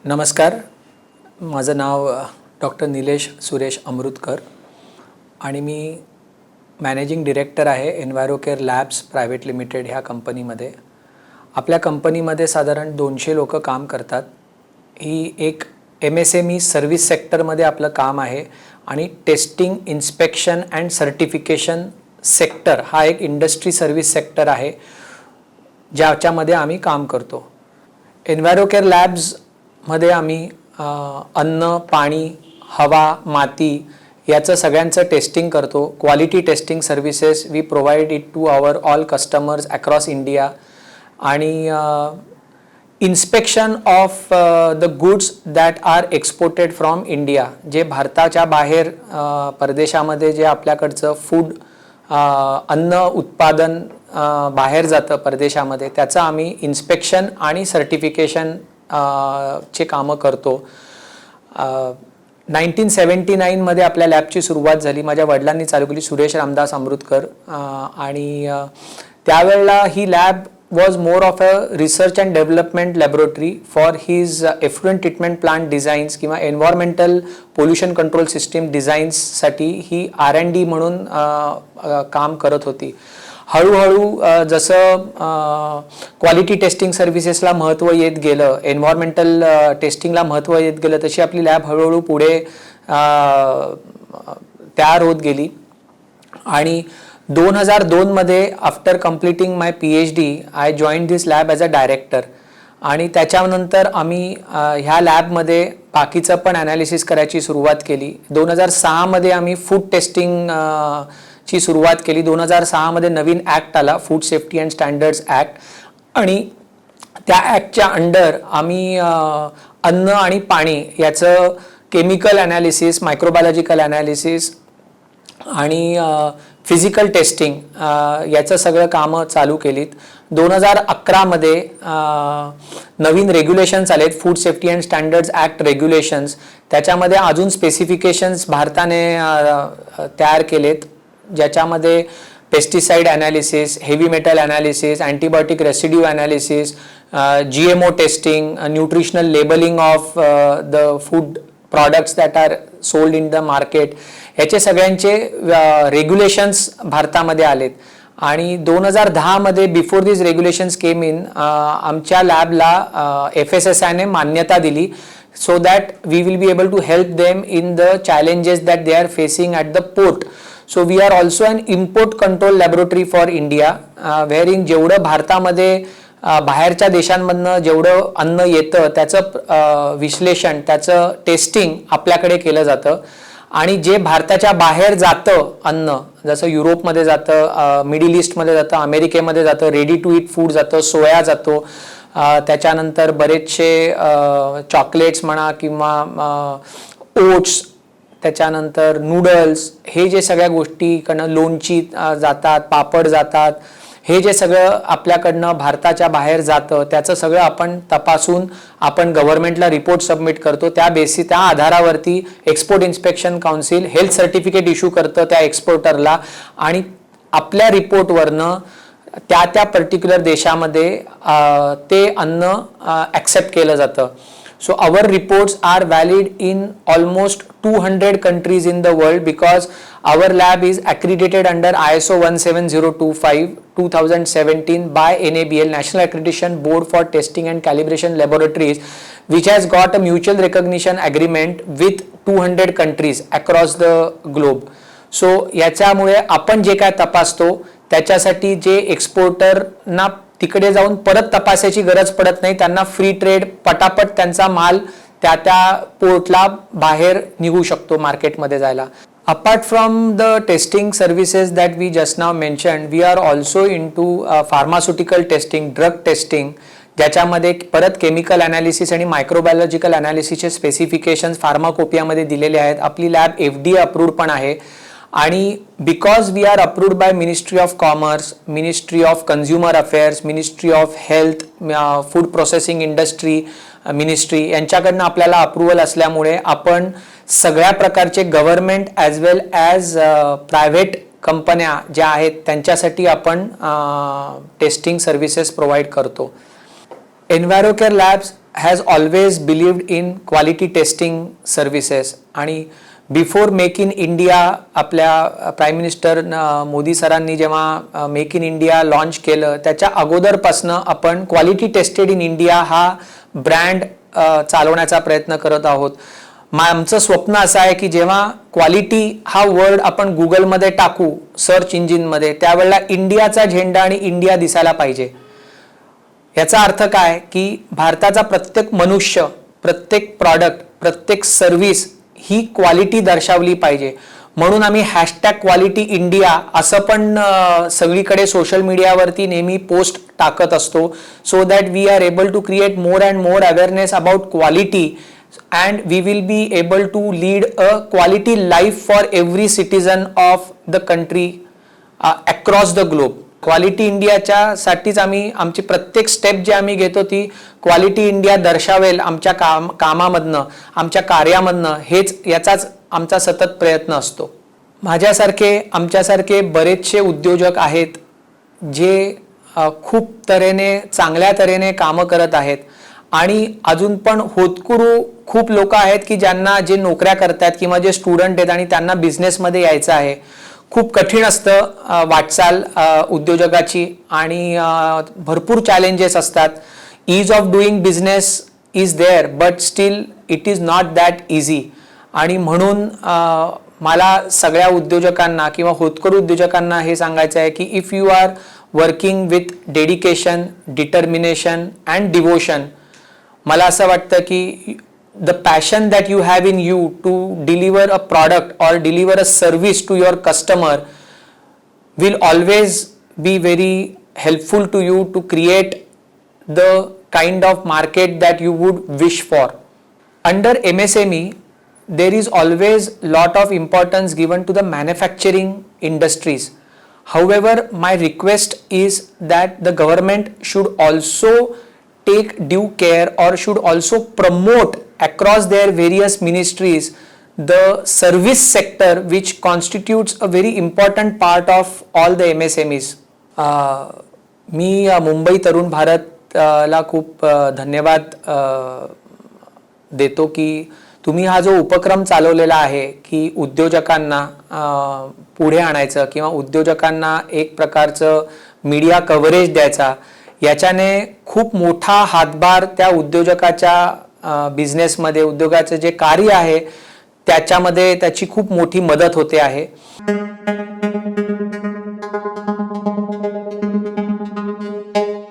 नमस्कार, माझं नाव डॉक्टर निलेश सुरेश अमृतकर आणि मी मॅनेजिंग डिरेक्टर आहे एन्व्हायरोकेअर लॅब्स प्रायव्हेट लिमिटेड ह्या कंपनीमध्ये. आपल्या कंपनीमध्ये साधारण 200 लोक काम करतात. ही एक MSME सर्व्हिस सेक्टरमध्ये आपलं काम आहे आणि testing, inspection and certification sector हा एक इंडस्ट्री सर्व्हिस सेक्टर आहे ज्याच्यामध्ये आम्ही काम करतो. एन्व्हायरोकेअर लॅब्समध्ये आम्ही अन्न, पाणी, हवा, माती याचं सगळ्यांचं टेस्टिंग करतो. Quality testing services we provide it to our all customers across India. आणि inspection of the goods that are exported from India, जे भारताच्या बाहेर परदेशामध्ये जे आपल्याकडचं फूड अन्न उत्पादन बाहेर जातं परदेशामध्ये, त्याचं आम्ही इन्स्पेक्शन आणि सर्टिफिकेशन चे कामं करतो. 1979 मध्ये आपल्या लॅबची सुरुवात झाली. माझ्या वडिलांनी चालू केली, सुरेश रामदास अमृतकर. आणि त्यावेळेला ही lab was more of a research and development laboratory for his effluent treatment plant designs किंवा environmental pollution control system designs साठी ही R&D म्हणून काम करत होती. हळूहळू जसं क्वालिटी टेस्टिंग सर्व्हिसेसला महत्त्व येत गेलं, एन्व्हायरमेंटल टेस्टिंगला महत्त्व येत गेलं, तशी आपली लॅब हळूहळू पुढे तयार होत गेली. आणि 2002 मध्ये after completing my PhD I joined this lab as a director. आणि त्याच्यानंतर आम्ही ह्या लॅबमध्ये बाकीचं पण ॲनालिसिस करायची सुरुवात केली. 2006 मध्ये आम्ही फूड टेस्टिंग ची सुरुवात केली. 2006 मध्ये नवीन ॲक्ट आला, food safety and standards act. आणि त्या ॲक्टच्या अंडर आम्ही अन्न आणि पाणी याचं केमिकल ॲनालिसिस, मायक्रोबायोलॉजिकल ॲनालिसिस आणि फिजिकल टेस्टिंग याचं सगळं कामं चालू केलीत. 2011 मध्ये नवीन रेग्युलेशन्स आलेत, food safety and standards act regulations. त्याच्यामध्ये अजून स्पेसिफिकेशन्स भारताने तयार केलेत, ज्याच्यामध्ये pesticide analysis, heavy metal analysis, antibiotic residue analysis, GMO testing, nutritional labelling of the food products that are sold in the market, याचे सगळ्यांचे रेग्युलेशन्स भारतामध्ये आलेत. आणि 2010 मध्ये before this regulations came in, आमच्या लॅबला FSSAI ने मान्यता दिली, so that we will be able to help them in the challenges that they are facing at the port. So we are also an import control laboratory for India, where जेवढं भारतामध्ये बाहेरच्या देशांमधनं जेवढं अन्न येतं त्याचं विश्लेषण, त्याचं टेस्टिंग आपल्याकडे केलं जातं. आणि जे भारताच्या बाहेर जातं अन्न, जसं युरोपमध्ये जातं, मिडल ईस्टमध्ये जातं, अमेरिकेमध्ये जातं, रेडी टू ईट फूड जातं, सोया जातो, त्याच्यानंतर बरेचसे चॉकलेट्स म्हणा किंवा ओट्स, त्याच्यानंतर नूडल्स, हे जे सगळ्या गोष्टी इकडनं लोणची जातात, पापड जातात, हे जे सगळं आपल्याकडनं भारताच्या बाहेर जातं त्याचं सगळं आपण तपासून आपण गव्हर्नमेंटला रिपोर्ट सबमिट करतो. त्या आधारावरती export inspection council health certificate issue करतं त्या एक्सपोर्टरला. आणि आपल्या रिपोर्टवरनं त्या पर्टिक्युलर देशामध्ये ते अन्न ॲक्सेप्ट केलं जातं. So our reports are valid in almost 200 countries in the world because our lab is accredited under ISO 17025 2017 by NABL, National Accreditation Board for Testing and Calibration Laboratories, which has got a mutual recognition agreement with 200 countries across the globe. So याच्यामुळे आपण जे काय तपासतो त्याच्यासाठी जे एक्सपोर्टरना तिकडे जाऊन परत तपासायची गरज पडत नाही, त्यांना फ्री ट्रेड पटापट त्यांचा माल त्या पोर्टला बाहेर निघू शकतो मार्केटमध्ये जायला. Apart from the testing services that we just now mentioned, we are also into pharmaceutical testing, drug testing, ज्याच्यामध्ये परत केमिकल ॲनालिसिस आणि मायक्रोबायोलॉजिकल ॲनालिसिसचे स्पेसिफिकेशन्स फार्माकोपियामध्ये दिलेले आहेत. आपली लॅब FDA अप्रूव्ड पण आहे. आणि because we are approved by ministry of commerce, ministry of consumer affairs, ministry of health, food processing industry ministry यांच्याकडनं आपल्याला अप्रूव्हल असल्यामुळे आपण सगळ्या प्रकारचे government as well as private कंपन्या ज्या आहेत त्यांच्यासाठी आपण टेस्टिंग सर्व्हिसेस प्रोव्हाइड करतो. Envirocare Labs has always believed in quality testing services आणि बिफोर मेक इन इंडिया आपल्या प्राईम मिनिस्टर मोदी सरांनी जेव्हा मेक इन इंडिया लॉन्च केलं त्याच्या अगोदरपासनं आपण क्वालिटी टेस्टेड इन इंडिया हा ब्रँड चालवण्याचा प्रयत्न करत आहोत. आमचं स्वप्न असं आहे की जेव्हा क्वालिटी हा वर्ड आपण गुगलमध्ये टाकू सर्च इंजिनमध्ये त्यावेळेला इंडियाचा झेंडा आणि इंडिया दिसायला पाहिजे. याचा अर्थ काय की भारताचा प्रत्येक मनुष्य, प्रत्येक प्रॉडक्ट, प्रत्येक सर्व्हिस ही क्वालिटी दर्शवली पाहिजे. म्हणून आम्ही हॅशटॅग क्वालिटी इंडिया असं पण सगळीकडे सोशल मीडियावरती नेहमी पोस्ट टाकत असतो. So that we are able to create more and more awareness about quality and we will be able to lead a quality life for every citizen of the country across the globe. Quality इंडियाच्या साठीच आम्ही आमची प्रत्येक step जे आम्ही घेतो ती quality India दर्शवेल आमच्या कामामधनं, आमच्या कार्यामधनं. हेच याचाच आमचा सतत प्रयत्न असतो. आमच्यासारखे बरेचसे उद्योजक आहेत जे खूप तऱ्हेने चांगल्या तऱ्हेने कामं करत आहेत आणि अजून पण होतकरू खूप लोक आहेत की ज्यांना जे नोकऱ्या करतात किंवा जे स्टुडंट आहेत आणि त्यांना बिझनेसमध्ये यायचं आहे. खूप कठीण असतं वाटचाल उद्योजकाची आणि भरपूर चॅलेंजेस असतात. Ease of doing business is there but still it is not that easy. आणि म्हणून मला सगळ्या उद्योजकांना किंवा होतकरू उद्योजकांना हे सांगायचं आहे की if you are working with dedication, determination and devotion, मला असं वाटतं की the passion that you have in you to deliver a product or deliver a service to your customer will always be very helpful to you to create the kind of market that you would wish for. Under MSME, there is always lot of importance given to the manufacturing industries. However, my request is that the government should also take due care or should also promote across their various ministries the service sector which constitutes a very important part of all the MSMEs. मी मुंबई तरुण भारत ला खूप धन्यवाद देतो की तुम्ही हा जो उपक्रम चालवलेला आहे की उद्योजकांना पुढे आणायचं किंवा उद्योजकांना एक प्रकारचं मीडिया कव्हरेज द्यायचा, याच्याने खूप मोठा हातभार त्या उद्योजकाच्या बिझनेसमध्ये, उद्योगाचं जे कार्य आहे त्याच्यामध्ये त्याची खूप मोठी मदत होते आहे.